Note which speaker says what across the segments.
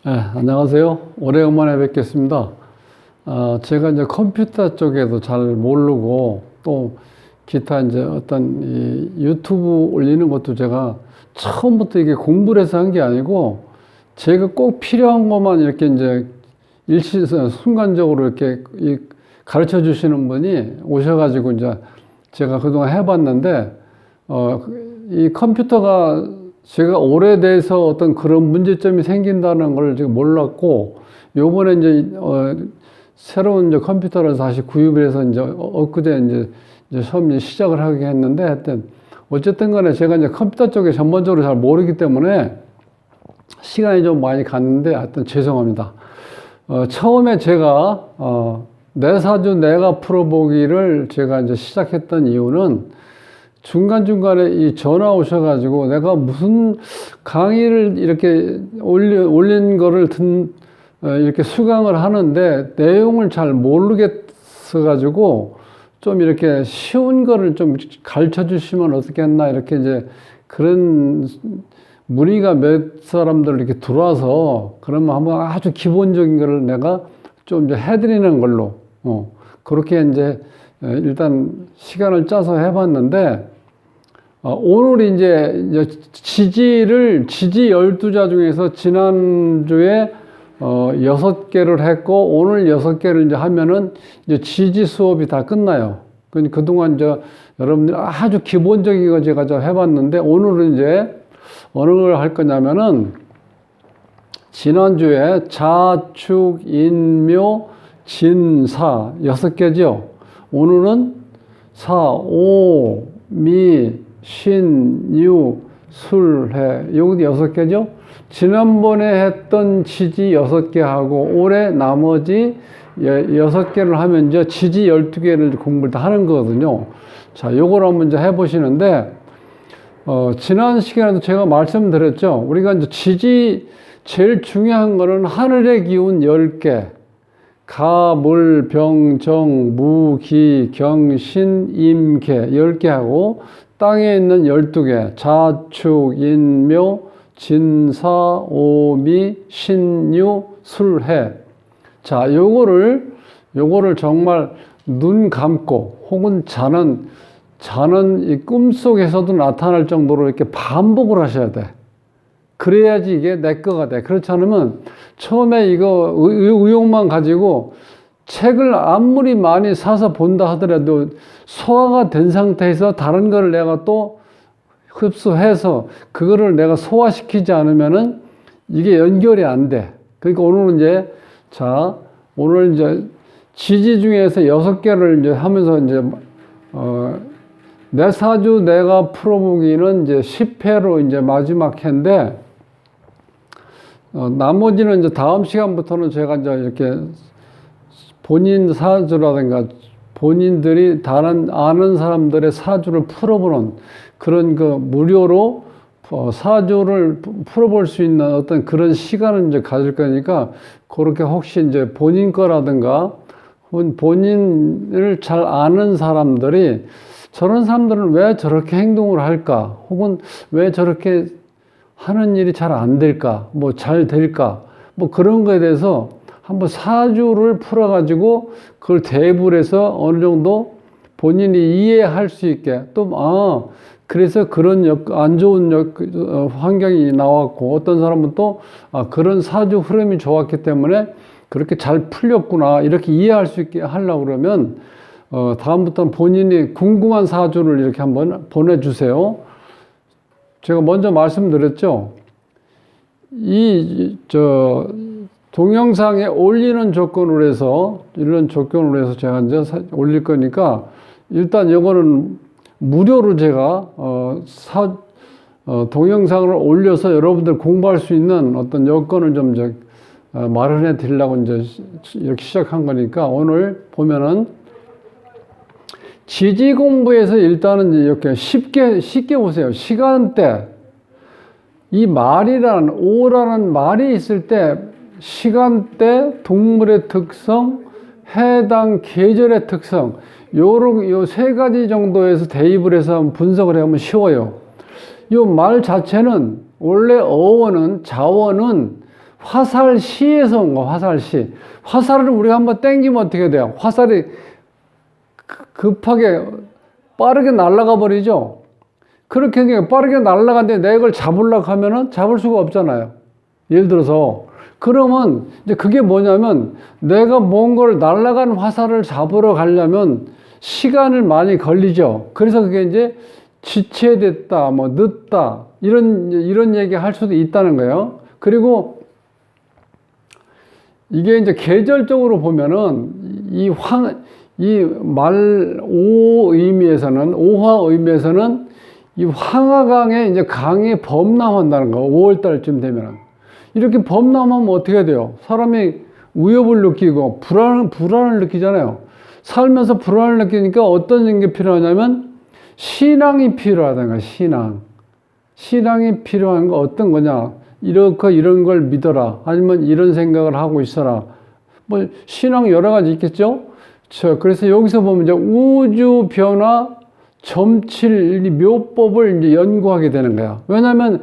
Speaker 1: 네, 안녕하세요. 오래간만에 뵙겠습니다. 제가 이제 컴퓨터 쪽에도 잘 모르고 또 기타 이제 어떤 이 유튜브 올리는 것도 제가 처음부터 이게 공부를 해서 한 게 아니고 제가 꼭 필요한 것만 이렇게 이제 순간적으로 이렇게 가르쳐 주시는 분이 오셔가지고 이제 제가 그동안 해봤는데, 이 컴퓨터가 제가 오래돼서 어떤 그런 문제점이 생긴다는 걸 지금 몰랐고, 요번에 이제, 새로운 이제 컴퓨터를 다시 구입을 해서 이제 엊그제 이제 처음 이제 시작을 하게 했는데, 하여튼, 어쨌든 간에 제가 이제 컴퓨터 쪽에 전반적으로 잘 모르기 때문에 시간이 좀 많이 갔는데, 하여튼 죄송합니다. 처음에 제가, 내 사주 내가 풀어보기를 제가 이제 시작했던 이유는 중간중간에 이 전화 오셔가지고 내가 무슨 강의를 이렇게 올린 거를 이렇게 수강을 하는데 내용을 잘 모르겠어가지고 좀 이렇게 쉬운 거를 좀 가르쳐 주시면 어떻겠나 이렇게 이제 그런 문의가 몇 사람들 이렇게 들어와서 그러면 한번 아주 기본적인 거를 내가 좀 이제 해드리는 걸로, 그렇게 이제 일단 시간을 짜서 해봤는데, 오늘 이제 지지 12자 중에서 지난주에 6개를 했고, 오늘 6개를 이제 하면은 이제 지지 수업이 다 끝나요. 그동안 여러분들 아주 기본적인 거 제가 해봤는데, 오늘은 이제 어느 걸 할 거냐면은, 지난주에 자축, 인묘, 진사 6개죠. 오늘은 사, 오, 미, 신, 유, 술, 해. 여기 6개죠. 지난번에 했던 지지 6개 하고 올해 나머지 6개를 하면 이제 지지 12개를 공부를 다 하는 거거든요. 자, 요걸 한번 이제 해보시는데, 지난 시간에도 제가 말씀드렸죠. 우리가 이제 제일 중요한 거는 하늘의 기운 10개. 가, 물, 병, 정, 무, 기, 경, 신, 임, 개 10개 하고 땅에 있는 12개. 자축, 인묘, 진사, 오미, 신유, 술해. 자, 요거를 정말 눈 감고 혹은 자는 이 꿈속에서도 나타날 정도로 이렇게 반복을 하셔야 돼. 그래야지 이게 내 거가 돼. 그렇지 않으면 처음에 이거 의욕만 가지고 책을 아무리 많이 사서 본다 하더라도 소화가 된 상태에서 다른 거를 내가 또 흡수해서 그거를 내가 소화시키지 않으면은 이게 연결이 안 돼. 그러니까 오늘 이제 지지 중에서 6개를 이제 하면서 이제 내 사주 내가 풀어보기는 이제 10회로 이제 마지막 회인데, 나머지는 이제 다음 시간부터는 제가 이제 이렇게 본인 사주라든가 본인들이 다른 아는 사람들의 사주를 풀어보는 그런 무료로 사주를 풀어볼 수 있는 어떤 그런 시간을 이제 가질 거니까, 그렇게 혹시 이제 본인 거라든가 본인을 잘 아는 사람들이 저런 사람들은 왜 저렇게 행동을 할까? 혹은 왜 저렇게 하는 일이 잘 안 될까? 잘 될까? 그런 거에 대해서 한번 사주를 풀어가지고 그걸 대입을 해서 어느 정도 본인이 이해할 수 있게 그래서 그런 안 좋은 환경이 나왔고, 어떤 사람은 또 그런 사주 흐름이 좋았기 때문에 그렇게 잘 풀렸구나 이렇게 이해할 수 있게 하려고 그러면 다음부터는 본인이 궁금한 사주를 이렇게 한번 보내주세요. 제가 먼저 말씀드렸죠. 동영상에 올리는 조건으로 해서, 이런 조건으로 해서 제가 이제 올릴 거니까, 일단 이거는 무료로 제가, 동영상을 올려서 여러분들 공부할 수 있는 어떤 여건을 좀 마련해 드리려고 이제 이렇게 시작한 거니까, 오늘 보면은, 지지 공부에서 일단은 이렇게 쉽게 보세요. 시간대. 이 오라는 말이 있을 때, 시간대, 동물의 특성, 해당 계절의 특성, 요 3가지 정도에서 대입을 해서 한번 분석을 해보면 쉬워요. 요 말 자체는, 원래 자원은 화살시에서 온 거, 화살시. 화살을 우리가 한번 땡기면 어떻게 돼요? 화살이 급하게 빠르게 날아가 버리죠? 그렇게 빠르게 날아가는데 내가 이걸 잡으려고 하면은 잡을 수가 없잖아요. 예를 들어서. 그러면 이제 그게 뭐냐면 내가 뭔가를 날아가는 화살을 잡으러 가려면 시간을 많이 걸리죠. 그래서 그게 이제 지체됐다, 뭐 늦다, 이런 얘기 할 수도 있다는 거예요. 그리고 이게 이제 계절적으로 보면은 오 의미에서는, 오화 의미에서는 이 황하강에 이제 강이 범람한다는 거. 5월달쯤 되면은. 이렇게 범람하면 어떻게 돼요? 사람이 위협을 느끼고 불안을 느끼잖아요. 살면서 불안을 느끼니까 어떤 게 필요하냐면 신앙이 필요하다는 거야, 신앙. 신앙이 필요한 거 어떤 거냐? 이런 걸 믿어라. 아니면 이런 생각을 하고 있어라. 뭐, 신앙 여러 가지 있겠죠? 그래서 여기서 보면 이제 우주 변화 점칠 묘법을 이제 연구하게 되는 거야. 왜냐면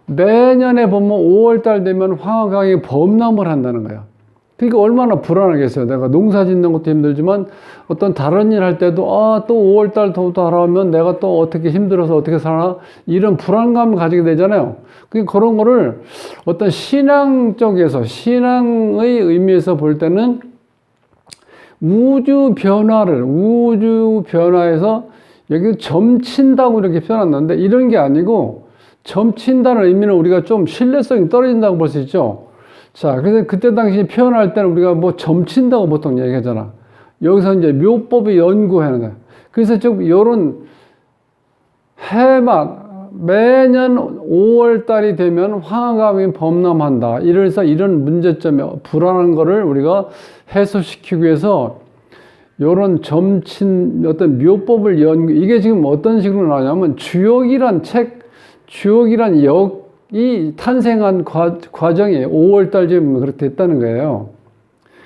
Speaker 1: 매년에 보면 5월달 되면 황하강이 범람을 한다는 거야. 그러니까 얼마나 불안하겠어요. 내가 농사 짓는 것도 힘들지만 어떤 다른 일 할 때도 또 5월달 더 달아오면 내가 또 어떻게 힘들어서 어떻게 살아? 이런 불안감을 가지게 되잖아요. 그런 거를 어떤 신앙 쪽에서, 신앙의 의미에서 볼 때는 우주 변화에서 여기 점친다고 이렇게 표현했는데 이런 게 아니고 점친다는 의미는 우리가 좀 신뢰성이 떨어진다고 볼 수 있죠. 자, 그래서 그때 당시 표현할 때는 우리가 뭐 점친다고 보통 얘기하잖아. 여기서 이제 묘법의 연구하는 거야. 그래서 좀 요런 매년 5월 달이 되면 황하강이 범람한다. 이래서 이런 문제점에 불안한 거를 우리가 해소시키기 위해서 요런 점친 어떤 묘법을 이게 지금 어떤 식으로 나오냐면 주역이란 역이 탄생한 과정이 5월달쯤 그렇게 됐다는 거예요.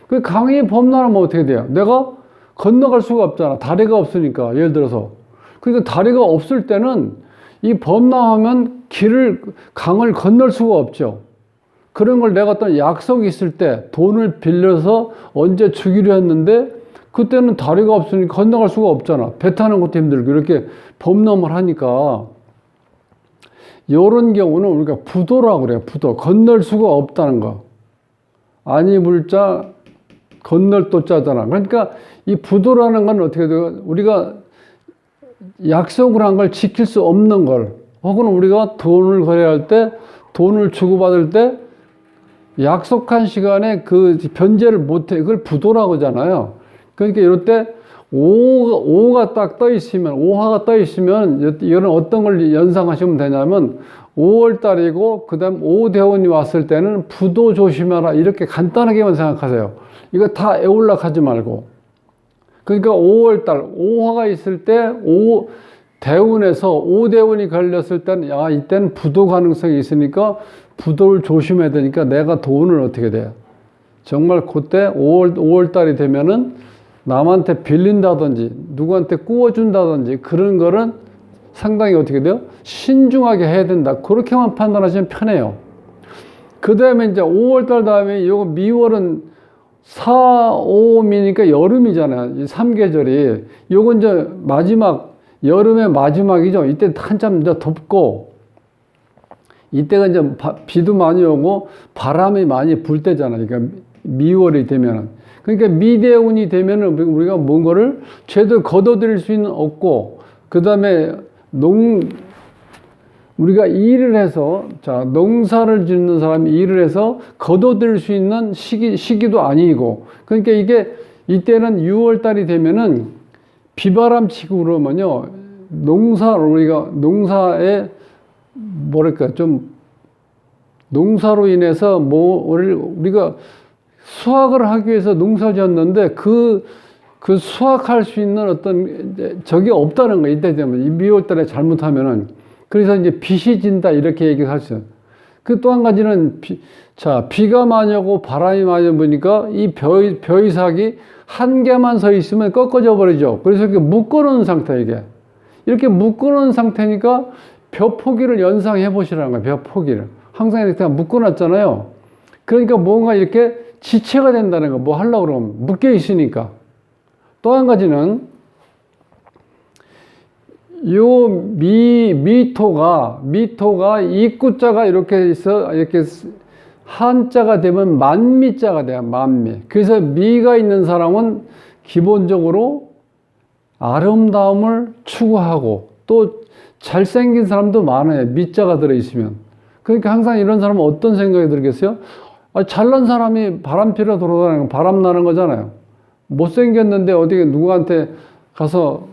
Speaker 1: 그 강이 범람하면 어떻게 돼요? 내가 건너갈 수가 없잖아. 다리가 없으니까. 예를 들어서. 그러니까 다리가 없을 때는 이 범람하면 강을 건널 수가 없죠. 그런 걸 내가 어떤 약속이 있을 때 돈을 빌려서 언제 주기로 했는데 그때는 다리가 없으니까 건너갈 수가 없잖아. 배 타는 것도 힘들고 이렇게 범람을 하니까 이런 경우는 우리가 부도라고 그래요. 부도. 건널 수가 없다는 거. 아니 물자 건널 또자잖아. 그러니까 이 부도라는 건 어떻게 돼요? 우리가 약속을 한 걸 지킬 수 없는 걸, 혹은 우리가 돈을 거래할 때, 돈을 주고받을 때 약속한 시간에 그 변제를 못해. 그걸 부도라고 하잖아요. 그러니까 이럴 때 오가 딱 떠 있으면, 오화가 떠 있으면 이런 어떤 걸 연상하시면 되냐면 5월 달이고 그다음 오대운이 왔을 때는 부도 조심하라 이렇게 간단하게만 생각하세요. 이거 다 애올락하지 말고. 그러니까 5월 달 오화가 있을 때 대운에서 오대운이 걸렸을 때는 이때는 부도 가능성이 있으니까 부도를 조심해야 되니까 내가 돈을 어떻게 돼요? 정말 그때 5월 달이 되면은 남한테 빌린다든지 누구한테 꾸어준다든지 그런 거는 상당히 어떻게 돼요? 신중하게 해야 된다. 그렇게만 판단하시면 편해요. 그 다음에 이제 5월달 다음에 요거 미월은 4, 5미니까 여름이잖아요. 이 3계절이. 요건 이제 여름의 마지막이죠. 이때 한참 이제 덥고, 이때가 이제 비도 많이 오고 바람이 많이 불 때잖아요. 그러니까 미월이 되면은. 그러니까 미대운이 되면은 우리가 뭔가를 제대로 걷어들일 수는 없고, 그 다음에 우리가 일을 해서, 농사를 짓는 사람이 일을 해서 걷어들일 수 있는 시기도 아니고, 그러니까 이때는 6월 달이 되면은 비바람 치고 그러면요, 우리가 농사에, 농사로 인해서 우리가 수확을 하기 위해서 농사 지었는데 그 수확할 수 있는 어떤 적이 없다는 거. 이때 되면 이 미월 달에 잘못하면은. 그래서 이제 빚이 진다 이렇게 얘기할 수 있어요. 그 또 한 가지는 비가 많이 오고 바람이 많이 부니까 이 벼이삭이 한 개만 서 있으면 꺾어져 버리죠. 그래서 이렇게 묶어놓은 상태 이게. 이렇게 묶어놓은 상태니까 벼 포기를 연상해 보시라는 거예요. 벼 포기를. 항상 이렇게 묶어놨잖아요. 그러니까 뭔가 이렇게 지체가 된다는 거, 뭐 하려고 그러면 묶여 있으니까. 또 한 가지는 요 미토가 입구자가 이렇게 있어, 이렇게 한자가 되면 만미자가 돼요, 만미. 그래서 미가 있는 사람은 기본적으로 아름다움을 추구하고 또 잘생긴 사람도 많아요, 미자가 들어있으면. 그러니까 항상 이런 사람은 어떤 생각이 들겠어요? 잘난 사람이 바람 피러 돌아다니는 거, 바람 나는 거잖아요. 못생겼는데 어디 누구한테 가서,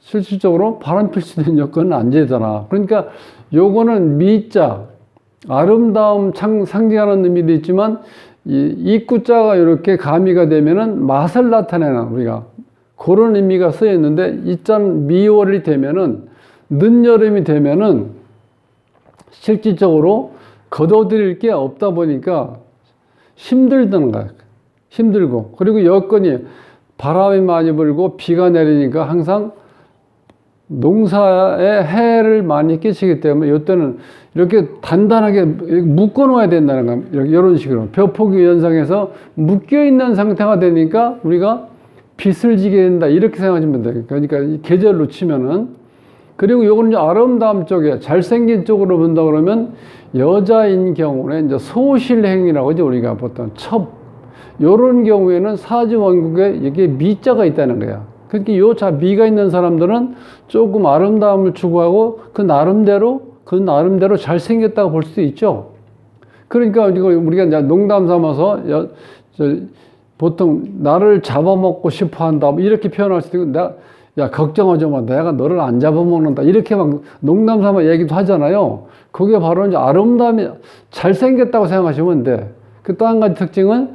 Speaker 1: 실질적으로 바람 필 수 있는 여건은 안 되잖아. 그러니까 요거는 미자, 아름다움 상징하는 의미도 있지만, 이 입구자가 이렇게 가미가 되면은 맛을 나타내는 우리가 그런 의미가 쓰여 있는데, 이짠 미월이 되면은, 늦여름이 되면은 실질적으로 거둬들일 게 없다 보니까 힘들다는 거야. 힘들고. 그리고 여건이 바람이 많이 불고 비가 내리니까 항상 농사에 해를 많이 끼치기 때문에 이때는 이렇게 단단하게 묶어 놓아야 된다는 거야. 이런 식으로 벼포기 현상에서 묶여 있는 상태가 되니까 우리가 빚을 지게 된다, 이렇게 생각하시면 돼요. 그러니까 계절로 치면은. 그리고 요거는 이제 아름다움 쪽에 잘생긴 쪽으로 본다 그러면 여자인 경우는 이제 소실행위라고 하죠. 우리가 보통 첩 요런 경우에는 사지원국에 이게 미자가 있다는 거야. 그러니까 요 미가 있는 사람들은 조금 아름다움을 추구하고 그 나름대로 잘생겼다고 볼 수도 있죠. 그러니까 우리가 이제 농담 삼아서 보통 나를 잡아먹고 싶어 한다, 이렇게 표현할 수도 있고, 야, 걱정하지 마, 내가 너를 안 잡아먹는다, 이렇게 막 농담 삼아 얘기도 하잖아요. 그게 바로 이제 아름다움이 잘생겼다고 생각하시면 돼. 그 또 한 가지 특징은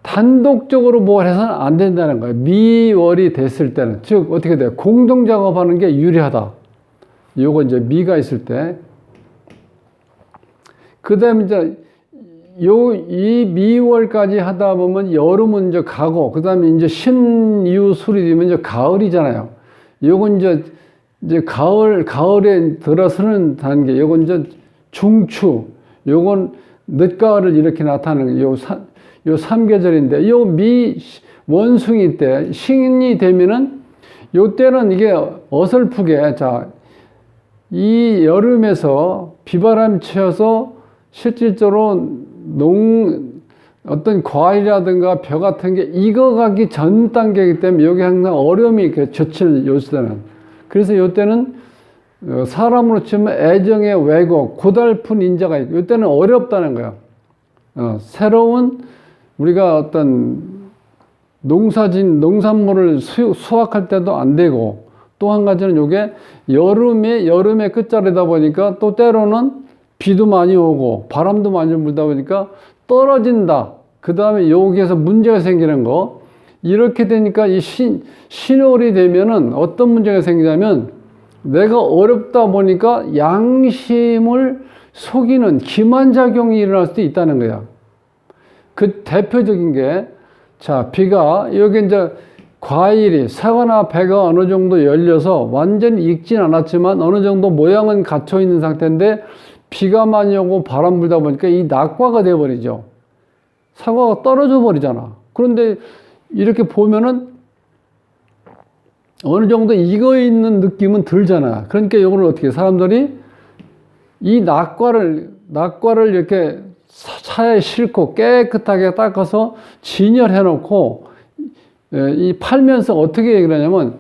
Speaker 1: 단독적으로 뭘 해서는 안 된다는 거예요. 미월이 됐을 때는. 즉, 어떻게 돼요? 공동작업하는 게 유리하다. 요거 이제 미가 있을 때. 그 다음에 이제 이 미월까지 하다 보면 여름은 이제 가고, 그 다음에 이제 신유술이 되면 이제 가을이잖아요. 요건 이제 가을에 들어서는 단계. 요건 이제 중추. 요건 늦가을을 이렇게 나타내는 요 3계절인데, 요 원숭이 때, 신이 되면은, 요 때는 이게 어설프게, 이 여름에서 비바람 치어서 실질적으로 어떤 과일이라든가 벼 같은 게 익어가기 전 단계이기 때문에 여기 항상 어려움이 젖히는 요때는. 그래서 요때는 사람으로 치면 애정의 왜곡, 고달픈 인자가 있고, 요때는 어렵다는 거야. 새로운 우리가 어떤 농산물을 수확할 때도 안 되고, 또 한 가지는 요게 여름의 끝자리다 보니까 또 때로는 비도 많이 오고 바람도 많이 불다 보니까 떨어진다. 그 다음에 여기에서 문제가 생기는 거. 이렇게 되니까 이 신월이 되면은 어떤 문제가 생기냐면, 내가 어렵다 보니까 양심을 속이는 기만작용이 일어날 수도 있다는 거야. 그 대표적인 게, 비가, 여기 이제 과일이, 사과나 배가 어느 정도 열려서 완전히 익진 않았지만 어느 정도 모양은 갖춰 있는 상태인데, 비가 많이 오고 바람 불다 보니까 이 낙과가 돼버리죠. 사과가 떨어져 버리잖아. 그런데 이렇게 보면은 어느 정도 익어 있는 느낌은 들잖아. 그러니까 이거는 어떻게, 사람들이 이 낙과를 이렇게 차에 싣고 깨끗하게 닦아서 진열해 놓고 팔면서 어떻게 얘기를 하냐면,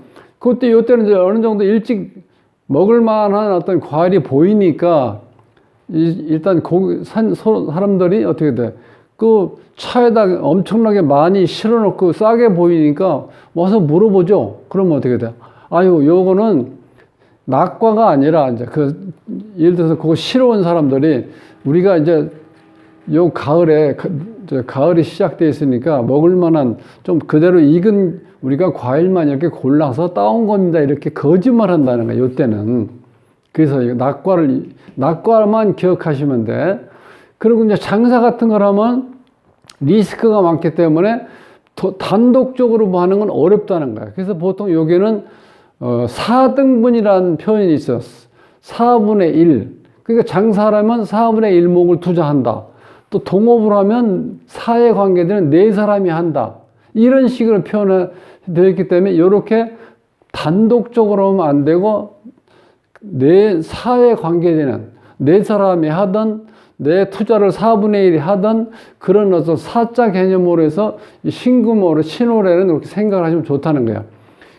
Speaker 1: 요때는 이제 어느 정도 일찍 먹을 만한 어떤 과일이 보이니까 일단 사람들이 어떻게 돼? 그 차에다 엄청나게 많이 실어 놓고 싸게 보이니까 와서 물어보죠. 그러면 어떻게 돼? 요거는 낙과가 아니라, 이제 예를 들어서 그거 실어 온 사람들이, 우리가 이제 요 가을이 시작되어 있으니까 먹을 만한 좀 그대로 익은 우리가 과일만 이렇게 골라서 따온 겁니다, 이렇게 거짓말 한다는 거예요, 요때는. 그래서 낙과만 기억하시면 돼. 그리고 이제 장사 같은 걸 하면 리스크가 많기 때문에 단독적으로 뭐 하는 건 어렵다는 거야. 그래서 보통 여기는 4등분이라는 표현이 있어. 4분의 1. 그러니까 장사라면 4분의 1목을 투자한다. 또 동업을 하면 사회 관계되는 네 사람이 한다. 이런 식으로 표현되어 있기 때문에 이렇게 단독적으로 하면 안 되고 내 사회 관계되는 네 사람이 하던 내 투자를 4분의 1이 하던 그런 어떤 사자 개념으로 해서 신금어로 신호래는 그렇게 생각을 하시면 좋다는 거야.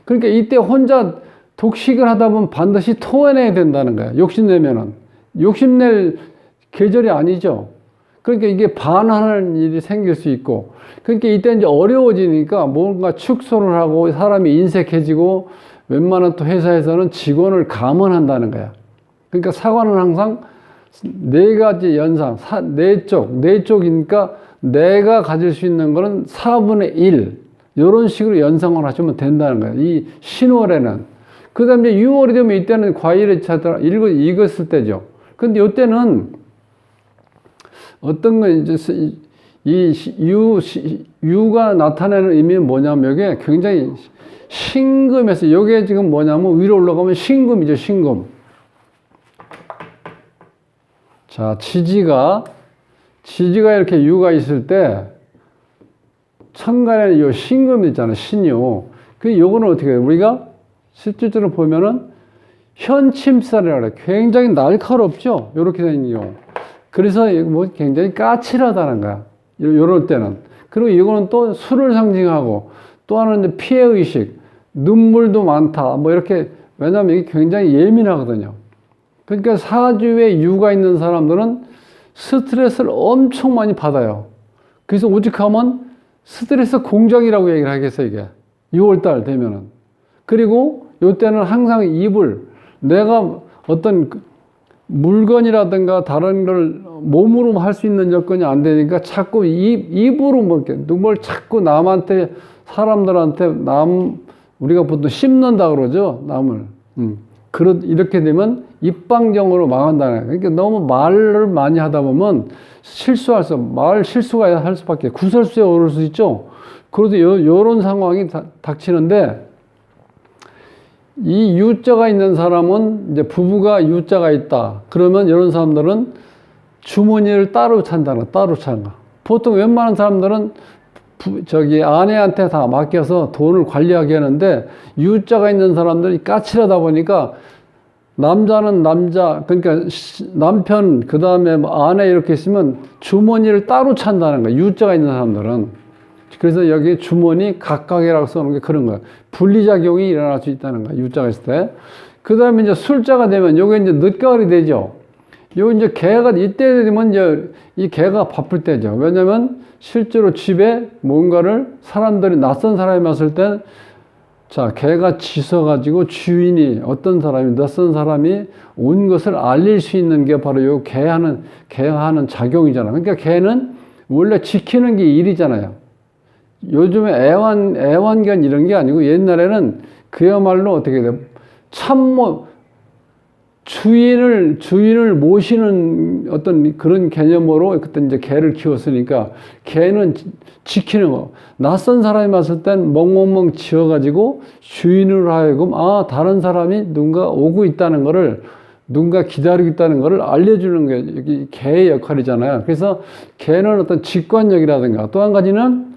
Speaker 1: 그러니까 이때 혼자 독식을 하다 보면 반드시 토해내야 된다는 거야. 욕심내면은. 욕심낼 계절이 아니죠. 그러니까 이게 반하는 일이 생길 수 있고. 그러니까 이때 이제 어려워지니까 뭔가 축소를 하고 사람이 인색해지고 웬만한 또 회사에서는 직원을 감원한다는 거야. 그러니까 사관은 항상 네 가지 연상, 네 쪽이니까 내가 가질 수 있는 거는 4분의 1. 이런 식으로 연상을 하시면 된다는 거예요. 이 신월에는. 그 다음에 6월이 되면 이때는 과일을 찾아 익었을 때죠. 근데 이때는 어떤 거 이제 유가 나타내는 의미는 뭐냐면 이게 굉장히 신금에서 이게 지금 뭐냐면 위로 올라가면 신금이죠, 신금. 자, 지지가 이렇게 유가 있을 때 천간에는 요 신금이 있잖아요, 신유. 그 요거는 어떻게 해요? 우리가 실질적으로 보면은 현침살이라 그래. 굉장히 날카롭죠? 요렇게 생긴 경우. 그래서 뭐 굉장히 까칠하다는 거야. 요럴 때는. 그리고 이거는 또 술을 상징하고 또 하나는 피해의식, 눈물도 많다. 뭐 이렇게, 왜냐면 이게 굉장히 예민하거든요. 그러니까 사주에 유가 있는 사람들은 스트레스를 엄청 많이 받아요. 그래서 오직하면 스트레스 공장이라고 얘기를 하겠어요, 이게. 6월달 되면은. 그리고 요때는 항상 내가 어떤 물건이라든가 다른 걸 몸으로 할 수 있는 여건이 안 되니까 자꾸 입으로 뭘 자꾸 사람들한테 우리가 보통 씹는다 그러죠, 남을. 이렇게 되면 입방정으로 망한다는 거예요. 그러니까 너무 말을 많이 하다 보면 실수가 할 수밖에, 구설수에 오를 수 있죠. 그래도 요런 상황이 닥치는데, 이 유자가 있는 사람은 이제 부부가 유자가 있다. 그러면 이런 사람들은 주머니를 따로 찬다는 거. 보통 웬만한 사람들은 아내한테 다 맡겨서 돈을 관리하게 하는데, 유자가 있는 사람들이 까칠하다 보니까 남자는 남자, 그러니까 남편, 그 다음에 아내 이렇게 있으면 주머니를 따로 찬다는 거야. 유자가 있는 사람들은. 그래서 여기 주머니 각각이라고 써놓은 게 그런 거야. 분리작용이 일어날 수 있다는 거야. 유자가 있을 때. 그 다음에 이제 술자가 되면 요게 이제 늦가을이 되죠. 요 이제 이때 되면 이제 이 개가 바쁠 때죠. 왜냐면 실제로 집에 뭔가를 낯선 사람이 왔을 때, 자, 개가 짖어가지고 어떤 사람이, 낯선 사람이 온 것을 알릴 수 있는 게 바로 요 개가 하는 작용이잖아. 그러니까 개는 원래 지키는 게 일이잖아요. 요즘에 애완견 이런 게 아니고 옛날에는 그야말로 어떻게 돼요? 주인을 모시는 어떤 그런 개념으로 그때 이제 개를 키웠으니까 개는 지키는 거. 낯선 사람이 왔을 땐 멍멍멍 지어가지고 주인으로 하여금 다른 사람이 누군가 오고 있다는 거를, 누군가 기다리고 있다는 거를 알려주는 게 여기 개의 역할이잖아요. 그래서 개는 어떤 직관력이라든가, 또 한 가지는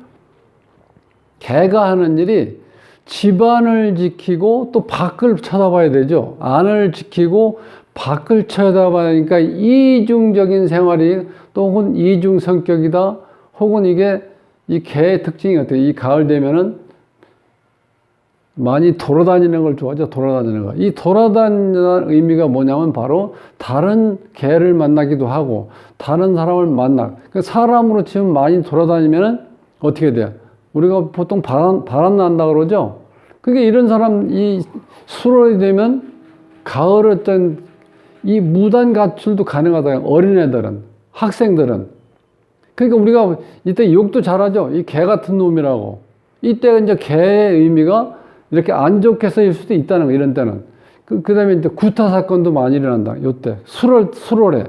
Speaker 1: 개가 하는 일이 집안을 지키고 또 밖을 쳐다봐야 되죠. 안을 지키고 밖을 쳐다봐니까 이중적인 생활이, 또 혹은 이중 성격이다. 혹은 이게 이 개의 특징이 어때요? 이 가을 되면은 많이 돌아다니는 걸 좋아하죠. 돌아다니는 거. 이 돌아다니는 의미가 뭐냐면 바로 다른 개를 만나기도 하고 다른 사람을 그러니까 사람으로 치면 많이 돌아다니면은 어떻게 돼요? 우리가 보통 바람 난다 그러죠? 그게 이런 사람, 이 수월이 되면 가을 어떤 이 무단 가출도 가능하다. 어린애들은, 학생들은. 그러니까 우리가 이때 욕도 잘하죠? 이 개 같은 놈이라고. 이때 이제 개의 의미가 이렇게 안 좋게 쓰일 수도 있다는 거, 이런 때는. 그 다음에 이제 구타 사건도 많이 일어난다. 요때. 수월에.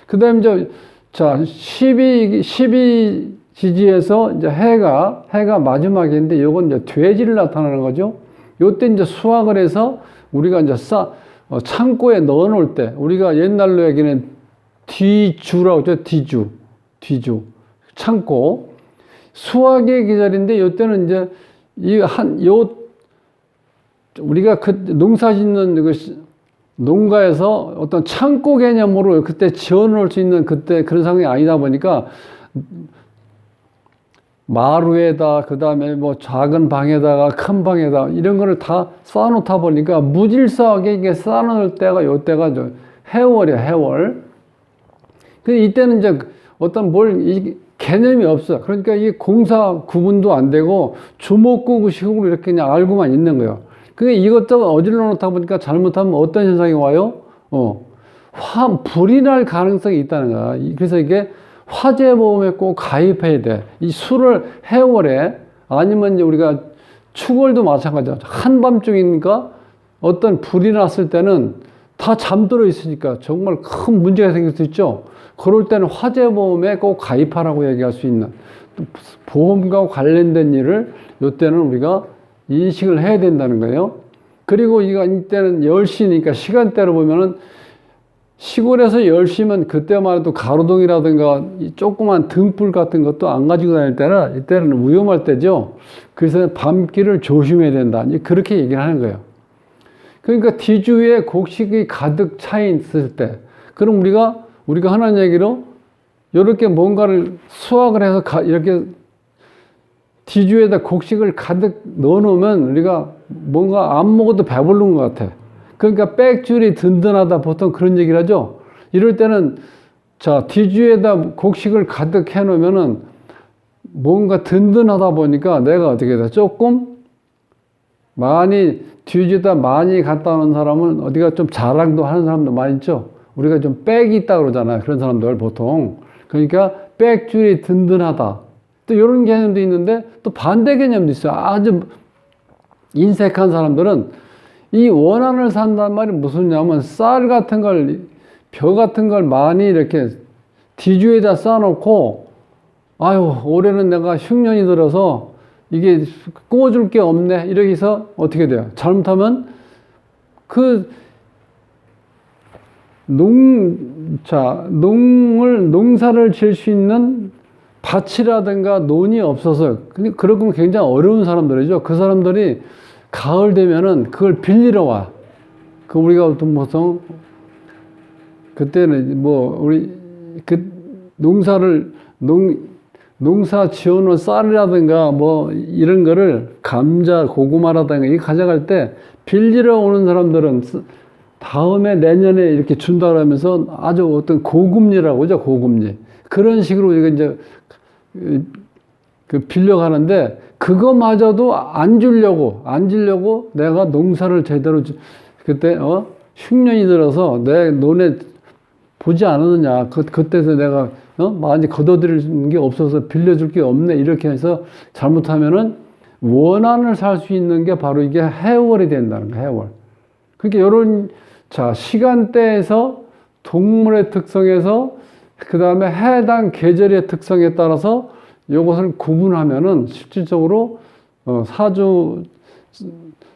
Speaker 1: 그 다음에 이제, 자, 12 지지에서 이제 해가 마지막인데, 요건 이제 돼지를 나타나는 거죠. 요때 이제 수확을 해서 우리가 이제 창고에 넣어 놓을 때, 우리가 옛날로 얘기는 뒤주라고 했죠. 뒤주. 창고. 수확의 계절인데, 요때는 이제, 우리가 농사 짓는 농가에서 어떤 창고 개념으로 그때 지어 놓을 수 있는 그때 그런 상황이 아니다 보니까, 마루에다, 그 다음에 뭐 작은 방에다가 큰 방에다 이런 거를 다 쌓아놓다 보니까 무질서하게 이게 쌓아놓을 때가 요때가 해월이야, 해월. 근데 이때는 이제 어떤 이 개념이 없어. 그러니까 이 공사 구분도 안 되고 주먹구구식으로 이렇게 그냥 알고만 있는 거예요. 그게 이것저것 어질러 놓다 보니까 잘못하면 어떤 현상이 와요? 불이 날 가능성이 있다는 거야. 그래서 이게 화재보험에 꼭 가입해야 돼. 이 술을 해월에, 아니면 이제 우리가 축월도 마찬가지야. 한밤중이니까 어떤 불이 났을 때는 다 잠들어 있으니까 정말 큰 문제가 생길 수 있죠. 그럴 때는 화재보험에 꼭 가입하라고 얘기할 수 있는, 보험과 관련된 일을 이때는 우리가 인식을 해야 된다는 거예요. 그리고 이때는 10시니까 시간대로 보면은 시골에서 10시면 그때만 해도 가로등이라든가 조그만 등불 같은 것도 안 가지고 다닐 때라 이때는 위험할 때죠. 그래서 밤길을 조심해야 된다. 그렇게 얘기를 하는 거예요. 그러니까 뒤주위에 곡식이 가득 차 있을 때, 그럼 우리가 하는 얘기로 이렇게 뭔가를 수확을 해서 이렇게 뒤주에다 곡식을 가득 넣어 놓으면 우리가 뭔가 안 먹어도 배부른 것 같아. 그러니까 백줄이 든든하다, 보통 그런 얘기를 하죠. 이럴 때는 뒤주에다 곡식을 가득 해 놓으면은 뭔가 든든하다 보니까 내가 어떻게 돼? 조금 뒤주에다 많이 갖다 놓은 사람은 어디가 좀 자랑도 하는 사람도 많이 있죠. 우리가 좀 백이 있다 그러잖아요. 그런 사람들 보통. 그러니까 백줄이 든든하다. 또 이런 개념도 있는데 또 반대 개념도 있어요. 아주 인색한 사람들은 이 원한을 산단 말이 무슨 냐면 쌀 같은 걸, 벼 같은 걸 많이 이렇게 뒤주에다 쌓아놓고, 아유, 올해는 내가 흉년이 들어서 이게 구워줄 게 없네. 이렇게 해서 어떻게 돼요? 잘못하면 농사를 지을 수 있는 밭이라든가 논이 없어서, 그러면 굉장히 어려운 사람들이죠. 그 사람들이 가을 되면은 그걸 빌리러 와. 우리가 보통, 그때는 농사 지어놓은 쌀이라든가 이런 거를 감자, 고구마라든가 이거 가져갈 때 빌리러 오는 사람들은 다음에 내년에 이렇게 준다 그러면서 아주 어떤 고금리라고 하죠, 고금리. 그런 식으로 이제 빌려가는데, 그거마저도 안 주려고 내가 농사를 제대로 그때 흉년이 들어서 내 논에 보지 않았느냐, 그때서 내가 많이 걷어들일 게 없어서 빌려줄 게 없네, 이렇게 해서 잘못하면은 원한을 살 수 있는 게 바로 이게 해월이 된다는 거예요. 해월. 그러니까 이런 시간대에서, 동물의 특성에서, 그 다음에 해당 계절의 특성에 따라서 이것을 구분하면은 실질적으로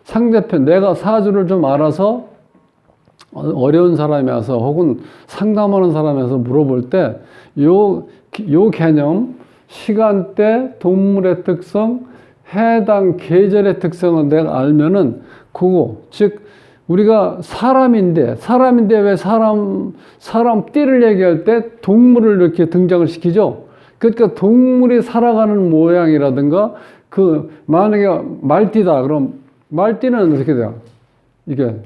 Speaker 1: 상대편, 내가 사주를 좀 알아서 어려운 사람이 와서 혹은 상담하는 사람이 와서 물어볼 때 요 개념, 시간대, 동물의 특성, 해당 계절의 특성을 내가 알면은 즉 우리가 사람인데 왜 사람 띠를 얘기할 때 동물을 이렇게 등장을 시키죠. 그러니까 동물이 살아가는 모양이라든가, 만약에 말띠다, 그럼 말띠는 어떻게 돼요? 이게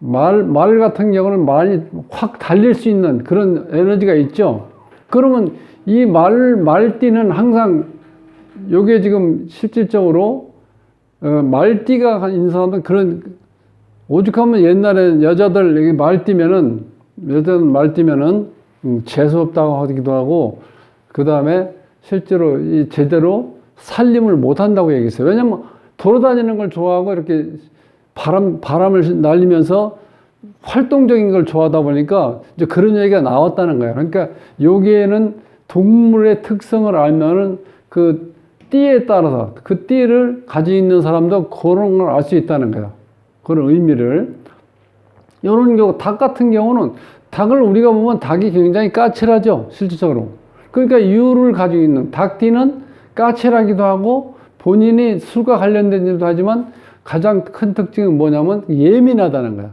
Speaker 1: 말 같은 경우는 많이 확 달릴 수 있는 그런 에너지가 있죠. 그러면 이 말띠는 항상, 요게 지금 실질적으로 말띠가 있는 사람은 오죽하면 옛날에 여자들 말띠면은 재수없다고 하기도 하고, 그 다음에 실제로 제대로 살림을 못 한다고 얘기했어요. 왜냐면 돌아다니는 걸 좋아하고 이렇게 바람을 날리면서 활동적인 걸 좋아하다 보니까 이제 그런 얘기가 나왔다는 거예요. 그러니까 여기에는 동물의 특성을 알면은 띠에 따라서 그 띠를 가지고 있는 사람도 그런 걸 알 수 있다는 거예요. 그런 의미를. 이런 경우, 닭 같은 경우는 닭을 우리가 보면 닭이 굉장히 까칠하죠, 실질적으로. 그러니까 유를 가지고 있는 닭띠는 까칠하기도 하고 본인이 술과 관련된 일도 하지만 가장 큰 특징은 뭐냐면 예민하다는 거야.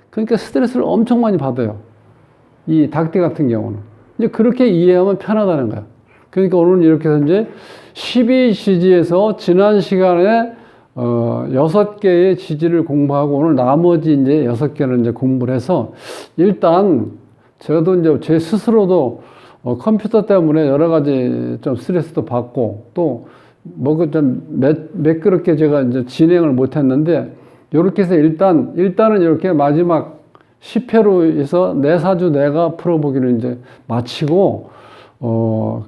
Speaker 1: 그러니까 스트레스를 엄청 많이 받아요. 이 닭띠 같은 경우는. 이제 그렇게 이해하면 편하다는 거야. 그러니까 오늘은 이렇게 해서 이제 12지지에서 지난 시간에 6개의 지지를 공부하고 오늘 나머지 이제 6개를 이제 공부를 해서 일단 저도 이제 제 스스로도 컴퓨터 때문에 여러 가지 좀 스트레스도 받고 또 뭐 좀 매끄럽게 제가 이제 진행을 못 했는데 요렇게 해서 일단은 이렇게 마지막 10회로 해서 내사주 내가 풀어보기를 이제 마치고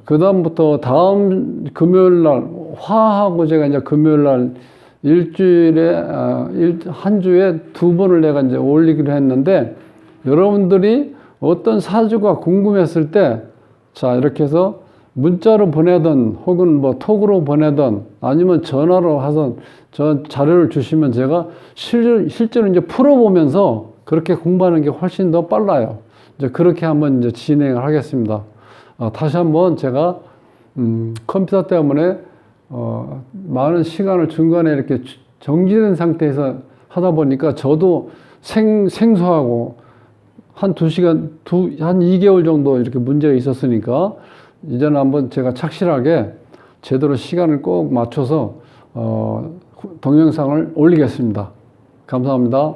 Speaker 1: 그다음부터 다음 금요일 날 화하고 제가 이제 금요일 날 일주일에 한 주에 2번을 내가 이제 올리기로 했는데 여러분들이 어떤 사주가 궁금했을 때 자 이렇게 해서 문자로 보내든 혹은 뭐 톡으로 보내든 아니면 전화로 하든 저 자료를 주시면 제가 실제로 이제 풀어보면서 그렇게 공부하는 게 훨씬 더 빨라요. 이제 그렇게 한번 이제 진행을 하겠습니다. 다시 한번 제가 컴퓨터 때문에 많은 시간을 중간에 이렇게 정지된 상태에서 하다 보니까 저도 생소하고 한 2시간, 한 2개월 정도 이렇게 문제가 있었으니까 이제는 한번 제가 착실하게 제대로 시간을 꼭 맞춰서 동영상을 올리겠습니다. 감사합니다.